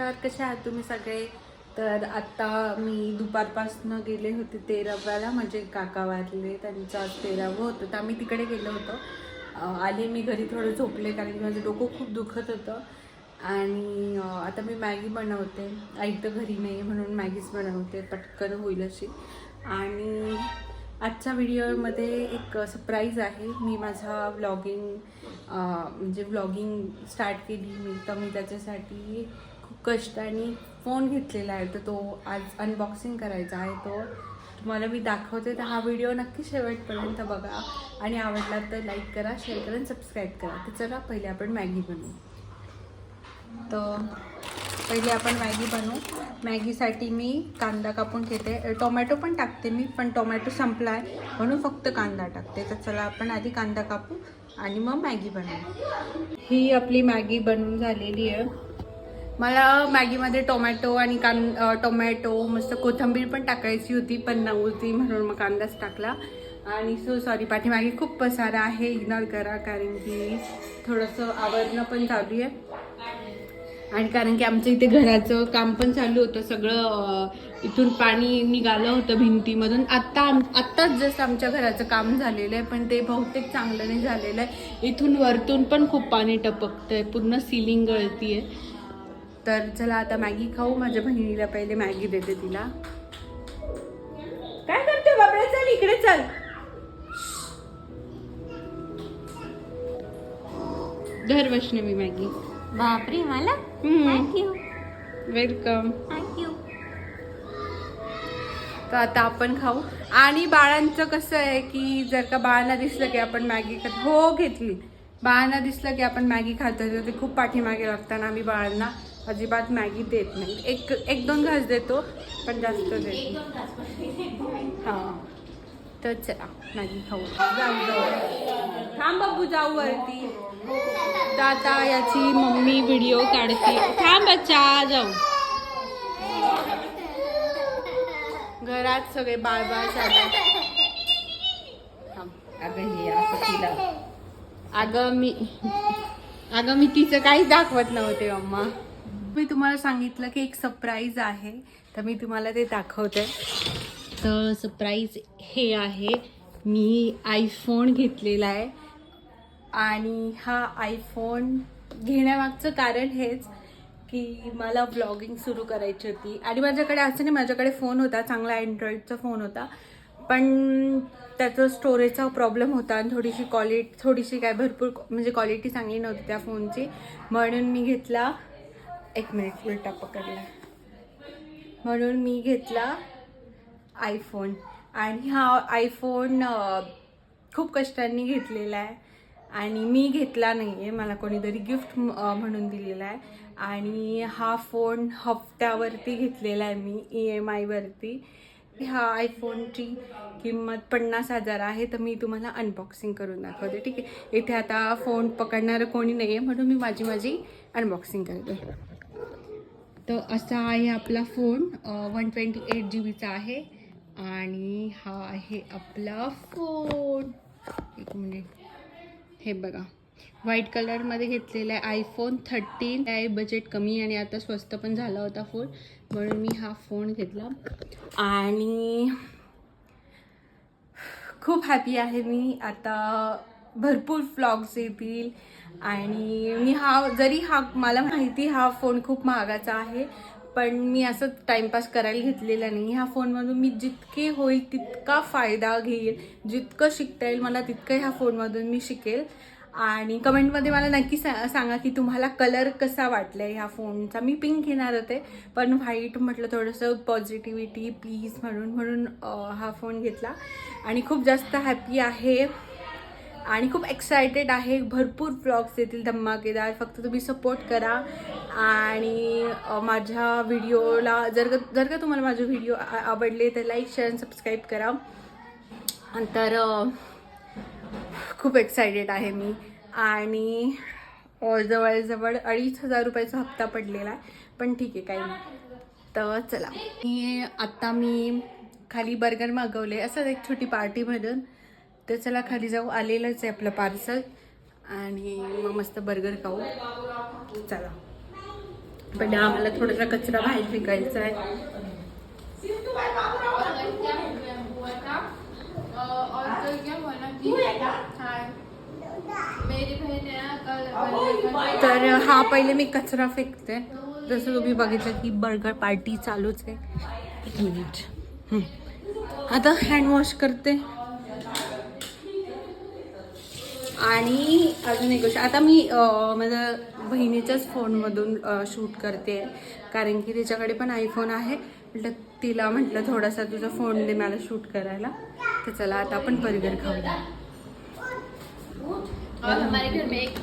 नमस्कार, कसे आहात तुम्ही सगळे? तर आत्ता मी दुपारपासनं गेले होते 13व्याला, म्हणजे काका वारले, त्यांचं आज 13वं होतं, तर आम्ही तिकडे गेलो होतो. आले मी घरी, थोडं झोपले कारण की माझं डोकं खूप दुखत होतं. आणि आता मी मॅगी बनवते. आई तर घरी नाही म्हणून मॅगीच बनवते, पटकन होईल अशी. आणि आजच्या व्हिडिओमध्ये एक सरप्राईज आहे. मी माझा म्हणजे व्लॉगिंग स्टार्ट केली तर मी त्याच्यासाठी खूप कष्टाने फोन घेतलेला आहे, तर तो आज अनबॉक्सिंग करायचा आहे. तो तुम्हाला मी दाखवते, तर हा व्हिडिओ नक्की शेवटपर्यंत बघा आणि आवडला तर लाईक करा, शेअर करा आणि सबस्क्राईब करा. तर चला पहिले आपण मॅगी बनवू. तर पहिले आपण मॅगी बनवू. मॅगीसाठी मी कांदा कापून घेते, टोमॅटो पण टाकते मी, पण टोमॅटो संपला आहे म्हणून फक्त कांदा टाकते. तर चला आपण आधी कांदा कापू आणि मग मॅगी बनवू. ही आपली मॅगी बनवून झालेली आहे. मला मॅगीमध्ये टोमॅटो आणि टोमॅटो मस्त कोथिंबीर पण टाकायची होती, पण नव्हती म्हणून मग कांदाच टाकला. आणि सॉरी, पाठीमागे खूप पसारा आहे, इग्नोर करा, कारण की थोडंसं आवरणं पण चालू आहे. आणि कारण की आमचं इथे घराचं काम पण चालू होतं, सगळं इथून पाणी निघालं होतं भिंतीमधून. आत्ताच जस्ट आमच्या घराचं काम झालेलं आहे, पण ते बहुतेक चांगलं नाही झालेलं आहे. इथून वरतून पण खूप पाणी टपकतंय, पूर्ण सिलिंग गळतीये. तर चला आता मॅगी खाऊ. माझ्या बहिणीला पहिले मॅगी देते तिला. काय करते बाबा? चल इकडे चल. घर वैष्णवी मॅगी. बापरे, मला थँक्यू. वेलकम. थँक्यू. तर आता आपण खाऊ. आणि बाळांचं कसं आहे की जर का बाळांना दिसलं की आपण मॅगी घेतली. बाळांना दिसलं की आपण मॅगी खातो, तर ते खूप पाठीमागे लागताना आम्ही बाळांना अजिबात मॅगी देत नाही. एक दोन घास देतो, पण जास्त देत नाही. हां, तर चला मॅगी खाऊ. जाऊ थांब बाबू, जाऊ वरती. तर आता याची मम्मी व्हिडिओ काढते. थांब बच्चा, जाऊ. घरात सगळे बाळबाळ चालू. अगं हे असं तिला अगं मी तिचं काहीच दाखवत नव्हते मम्मा. मी तुम्हाला सांगितलं की एक सरप्राईज आहे, तर मी तुम्हाला ते दाखवते. तर सरप्राईज हे आहे, मी आयफोन घेतलेला आहे. आणि हा आयफोन घेण्यामागचं कारण हेच की मला ब्लॉगिंग सुरू करायची होती. आणि माझ्याकडे असं नाही, माझ्याकडे फोन होता, चांगला अँड्रॉइडचा फोन होता, पण त्याचं स्टोरेजचा प्रॉब्लेम होता आणि थोडीशी काय भरपूर म्हणजे क्वालिटी चांगली नव्हती त्या फोनची. म्हणून मी घेतला, एक मिनिट उलटा पकडला, म्हणून मी घेतला आयफोन. आणि हा आयफोन खूप कष्टांनी घेतलेला आहे आणि मी घेतला नाही आहे, मला कोणीतरी गिफ्ट म्हणून दिलेला आहे. आणि हा फोन हप्त्यावरती घेतलेला आहे मी, EMIवरती. ह्या आयफोनची किंमत 50,000 आहे. तर मी तुम्हाला अनबॉक्सिंग करून दाखवते, ठीक आहे? इथे आता फोन पकडणारं कोणी नाही आहे म्हणून मी माझी अनबॉक्सिंग करते. तर असा आहे आपला फोन, 128 GB आहे. आणि हा आहे आपला फोन. एक मिनिट, हे बघा, व्हाईट कलरमध्ये घेतलेला आहे. आयफोन 13 आहे. बजेट कमी आणि आता स्वस्त पण झाला होता फोन, म्हणून मी हा फोन घेतला. आणि खूप हॅपी आहे मी. आता भरपूर व्लॉग्स येतील. आणि मी जरी मला माहिती हा फोन खूप महागाचा आहे, पण मी असं टाइमपास करायला घेतलेला नाही. ह्या फोनमधून मी जितके होईल तितका फायदा घेईल, जितकं शिकता येईल मला तितकं ह्या फोनमधून मी शिकेल. आणि कमेंटमध्ये मला नक्की सांगा की तुम्हाला कलर कसा वाटला आहे ह्या फोनचा. मी पिंक घेणार होते, पण व्हाईट म्हटलं थोडंसं पॉझिटिव्हिटी, पीस म्हणून हा फोन घेतला. आणि खूप जास्त हॅपी आहे आणि खूप एक्सायटेड आहे. भरपूर व्लॉग्स येतील धमाकेदार, फक्त तुम्ही सपोर्ट करा. आणि माझ्या व्हिडिओला जर का तुम्हाला माझे व्हिडिओ आवडले तर लाईक, शेअर आणि सबस्क्राईब करा. तर खूप एक्सायटेड आहे मी. आणि जवळजवळ 2,500 रुपयाचा हप्ता पडलेला आहे, पण ठीक आहे, काही नाही. तर चला, आत्ता मी खाली बर्गर मागवले असं एक छोटी पार्टीमधून. तर चला खाली जाऊ, आलेलंच आहे आपलं पार्सल. आणि मग मस्त बर्गर खाऊ. चला, पण आम्हाला थोडासा कचरा बाहेर फेकायचा आहे. तर हा पहिले मी कचरा फेकते. जसं तुम्ही बघितलं की बर्गर पार्टी चालूच आहे. 1 मिनिट. आता हँड वॉश करते. आणि अजून एक गोष्ट, आता मी माझ्या बहिणीच्याच फोनमधून शूट करते, कारण की तिच्याकडे पण आयफोन आहे. तिला म्हटलं थोडासा तुझा फोन दे मला शूट करायला. तर चला आता आपण बर्गर खाऊया. और हमारे घर में एक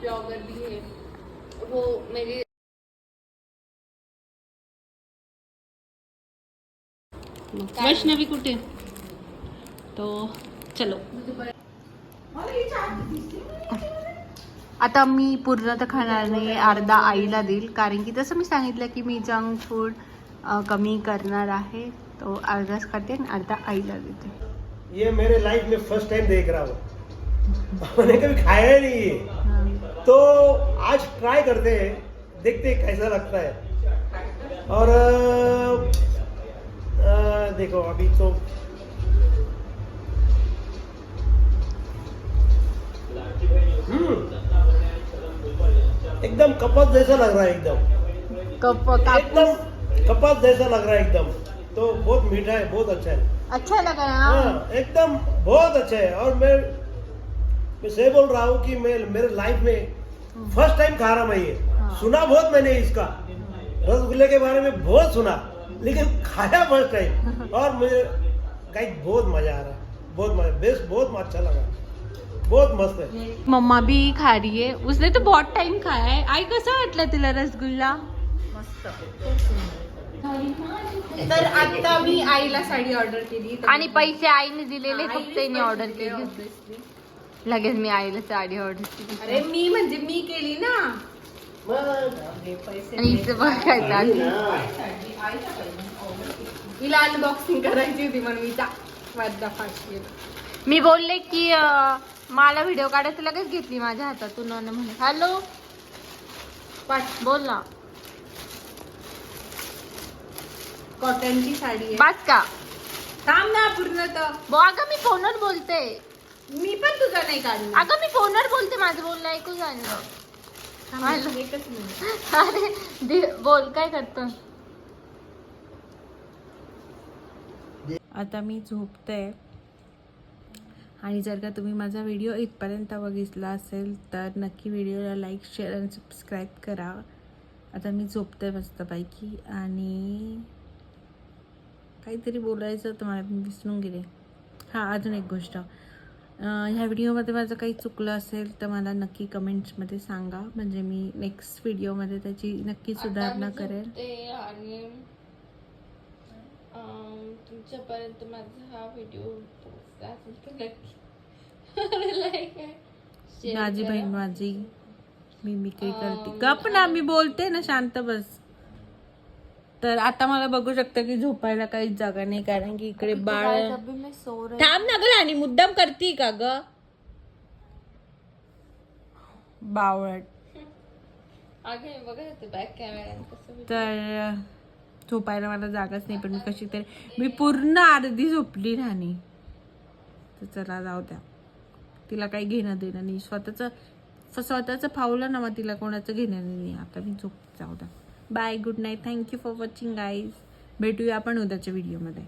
ब्लॉगर भी है, वो मेरी वैष्णवी कुठे? तो चलो. आता मी पूर्ण तर खाणार नाही, अर्धा आईला देईल, कारण की तसं मी सांगितलं की मी जंक फूड कमी करणार आहे. तो अर्धाच खाते आणि अर्धा आईला देते. ये मेरे लाइफ में फर्स्ट टाइम देख रहा हूँ. मैंने कभी खाया ही नहीं है, तो आज ट्राई करते हैं, देखते हैं कैसा लगता है. और देखो अभी तो एकदम कपास जैसा लग रहा है, एकदम कपास जैसा लग रहा है एकदम. तो बहुत मीठा है, बहुत अच्छा है. अच्छा लगा ना? हाँ, एकदम बहुत अच्छा है. और मैं सही बोल रहा हूँ कि मैं मेरे लाइफ में फर्स्ट टाइम खा रहा मैं ये. सुना बहुत मैंने इसका, रसगुल्ले के बारे में बहुत सुना, लेकिन खाया फर्स्ट टाइम. और मुझे कहीं बहुत मजा आ रहा है, बहुत मजा, बेस्ट, बहुत अच्छा लगा, बहुत मस्त है. मम्मा भी खा रही है, उसने तो बहुत टाइम खाया है. आई कसं वाटलं तिला रसगुल्ला? तर आता मी आईला साडी ऑर्डर केली आणि पैसे आईने दिलेले, फक्त तिने ऑर्डर केली. लगेच मी आईला साडी ऑर्डर केली. अरे मी म्हणजे मी केली ना. आणि इथं बघायचं हिला अनबॉक्सिंग करायची होती म्हणून मी वाजदा फास्ट केलं. मी बोलले की मला व्हिडिओ काढायचं, लगेच घेतली माझ्या हातातून आणि म्हणे हॅलो बोल ना. कॉटनची साडी आहे. बास का? थांब ना पूर्ण तर. अगं मी फोनवर बोलते. मी पण तुझा नाही काढला. अगं मी फोनवर बोलते, माझं बोलणं ऐकून झालं. एकच मिनिट. अरे बोल, काय करतो? आता मी झोपते. आणि जर का तुम्ही माझा व्हिडिओ इथपर्यंत बघितला असेल तर नक्की व्हिडिओला लाईक, शेअर आणि सबस्क्राईब करा. आता मी झोपते मस्तपैकी. आणि काहीतरी बोलायचं तर मला मी विसरून गेले. हां, अजून एक गोष्ट, ह्या व्हिडिओमध्ये माझं काही चुकलं असेल तर मला नक्की कमेंट्समध्ये सांगा, म्हणजे मी नेक्स्ट व्हिडिओमध्ये त्याची नक्की सुधारणा करेल. आणि तुमच्यापर्यंत माझा हा व्हिडिओ माझी बहीण माझी मिमिक्री करते. गप ना, मी बोलते ना, शांत बस. तर आता मला बघू शकतं की झोपायला काहीच जागा नाही, कारण की इकडे बाळ. थांब ना ग, आणि मुद्दाम करती का ग बावळट. तर झोपायला मला जागाच नाही, पण मी कशी तरी मी पूर्ण अर्धी झोपली राहणी. तर चला जाऊ द्या, तिला काही घेणं देणं नाही. स्वतःचं फावलं ना, मग तिला कोणाचं घेणं नाही. आता मी जाऊ द्या. Bye, good night, thank you for watching guys. भेटूया आपण उद्याच्या व्हिडिओमध्ये.